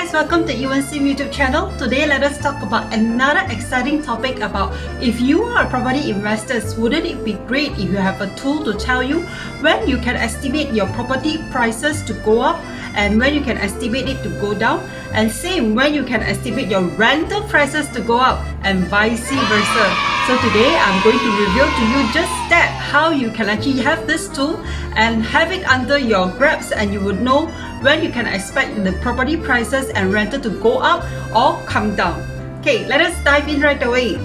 guys, welcome to UNC YouTube channel. Today let us talk about another exciting topic about if you are a property investor, wouldn't it be great if you have a tool to tell you when you can estimate your property prices to go up and when you can estimate it to go down, and same when you can estimate your rental prices to go up and vice versa. So today I'm going to reveal to you just that, how you can actually have this tool and have it under your grasp, and you would know when you can expect the property prices and rental to go up or come down. Okay, let us dive in right away.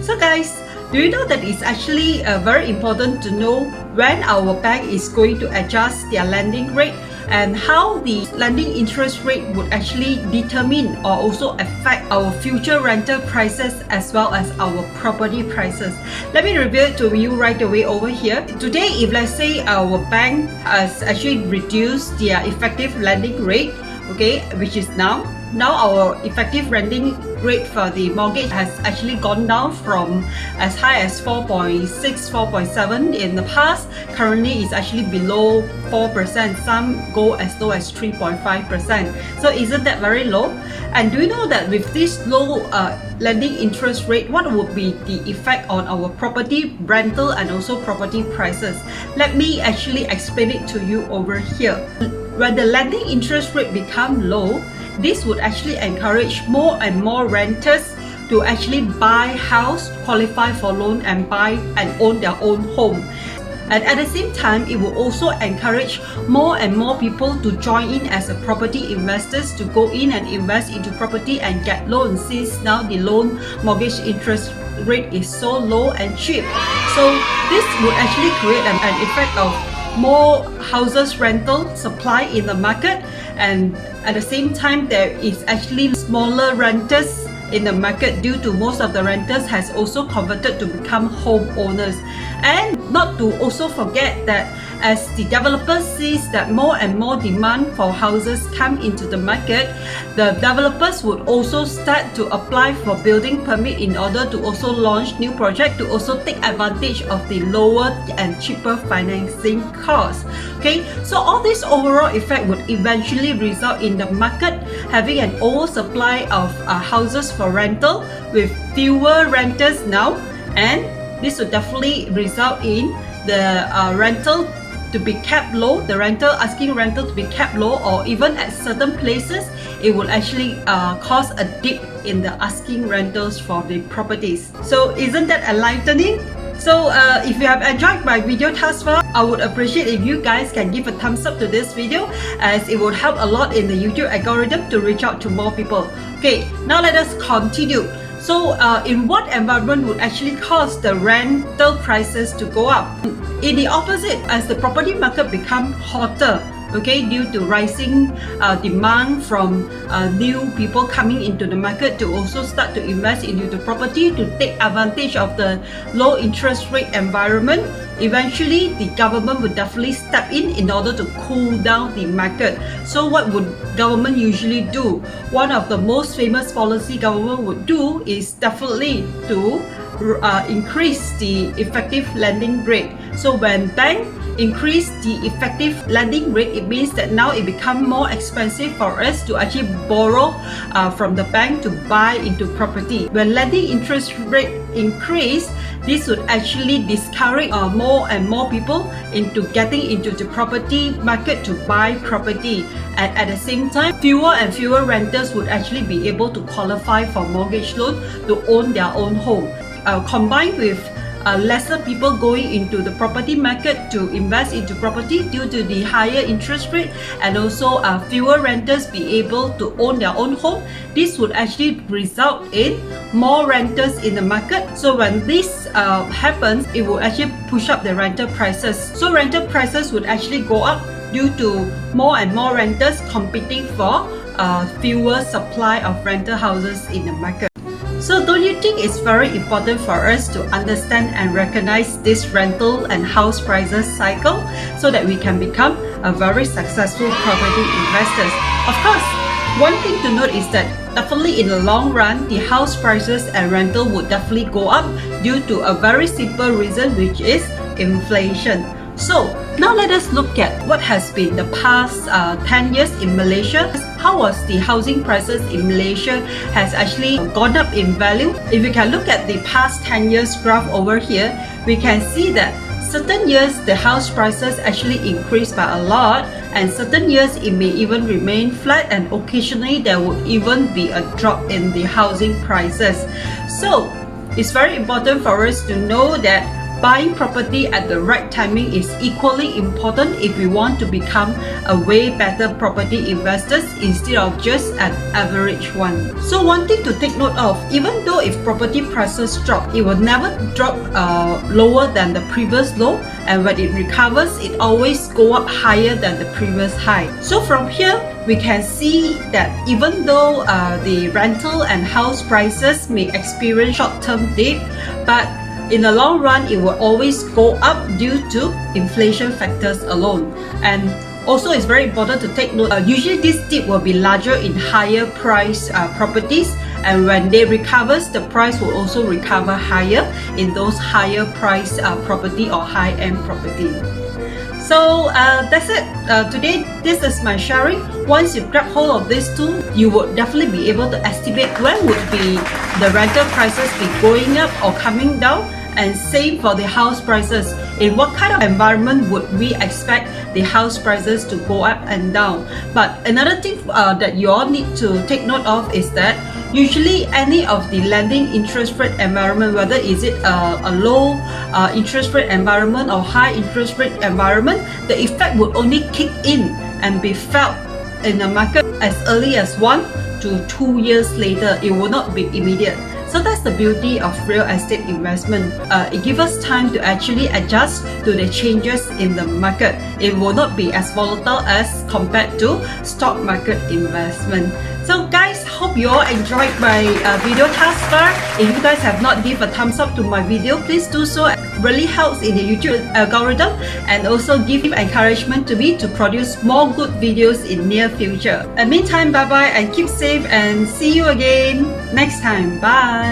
So guys, do you know that it's actually very important to know when our bank is going to adjust their lending rate and how the lending interest rate would actually determine or also affect our future rental prices as well as our property prices. Let me reveal it to you right away over here. Today, if let's say our bank has actually reduced their effective lending rate, okay, which is now our effective lending rate for the mortgage has actually gone down from as high as 4.6, 4.7 in the past. Currently it's actually below 4%. Some go as low as 3.5%. So isn't that very low? And do you know that with this low lending interest rate, what would be the effect on our property rental and also property prices? Let me actually explain it to you over here. When the lending interest rate become low, this would actually encourage more and more renters to actually buy house, qualify for loan and buy and own their own home. And at the same time, it will also encourage more and more people to join in as a property investors to go in and invest into property and get loans, since now the loan mortgage interest rate is so low and cheap. So this would actually create an effect of more houses rental supply in the market, and at the same time there is actually smaller renters in the market due to most of the renters has also converted to become homeowners. And not to also forget that as the developers sees that more and more demand for houses come into the market, the developers would also start to apply for building permit in order to also launch new project to also take advantage of the lower and cheaper financing costs. Okay, so all this overall effect would eventually result in the market having an oversupply of houses for rental with fewer renters now, and this would definitely result in the rental to be kept low, the asking rental to be kept low, or even at certain places it will actually cause a dip in the asking rentals for the properties. So isn't that enlightening? So if you have enjoyed my video thus far, I would appreciate if you guys can give a thumbs up to this video, as it would help a lot in the YouTube algorithm to reach out to more people. Okay, now let us continue. So in what environment would actually cause the rental prices to go up? In the opposite, as the property market become hotter, okay, due to rising demand from new people coming into the market to also start to invest into the property to take advantage of the low interest rate environment, eventually the government would definitely step in order to cool down the market. So what would government usually do? One of the most famous policy government would do is definitely to increase the effective lending rate. So when bank increase the effective lending rate, it means that now it become more expensive for us to actually borrow from the bank to buy into property. When lending interest rate increase, this would actually discourage more and more people into getting into the property market to buy property, and at the same time fewer and fewer renters would actually be able to qualify for mortgage loan to own their own home. Combined with lesser people going into the property market to invest into property due to the higher interest rate, and also fewer renters be able to own their own home, this would actually result in more renters in the market. So when this happens, it will actually push up the rental prices. So rental prices would actually go up due to more and more renters competing for fewer supply of rental houses in the market. So don't you think it's very important for us to understand and recognize this rental and house prices cycle so that we can become a very successful property investors? Of course, one thing to note is that definitely in the long run, the house prices and rental would definitely go up due to a very simple reason, which is inflation. So Now let us look at what has been the past 10 years in Malaysia. How was the housing prices in Malaysia has actually gone up in value. If you can look at the past 10 years graph over here, we can see that certain years the house prices actually increase by a lot, and certain years it may even remain flat, and occasionally there would even be a drop in the housing prices. So it's very important for us to know that buying property at the right timing is equally important if we want to become a way better property investors instead of just an average one. So one thing to take note of, even though if property prices drop, it will never drop lower than the previous low, and when it recovers, it always go up higher than the previous high. So from here, we can see that even though the rental and house prices may experience short-term dip, but in the long run, it will always go up due to inflation factors alone. And also, it's very important to take note, usually this dip will be larger in higher price properties, and when they recovers, the price will also recover higher in those higher price property or high-end property. So that's it. Today, this is my sharing. Once you grab hold of this tool, you would definitely be able to estimate when would be the rental prices be going up or coming down, and same for the house prices. In what kind of environment would we expect the house prices to go up and down? But another thing that you all need to take note of is that usually any of the lending interest rate environment, whether is it a low interest rate environment or high interest rate environment, the effect would only kick in and be felt in the market as early as 1 to 2 years later. It will not be immediate. So that's the beauty of real estate investment. It gives us time to actually adjust to the changes in the market. It will not be as volatile as compared to stock market investment. So guys, hope you all enjoyed my video thus far. If you guys have not give a thumbs up to my video, please do so. It really helps in the YouTube algorithm, and also give encouragement to me to produce more good videos in near future. And meantime, bye bye and keep safe, and see you again next time. Bye.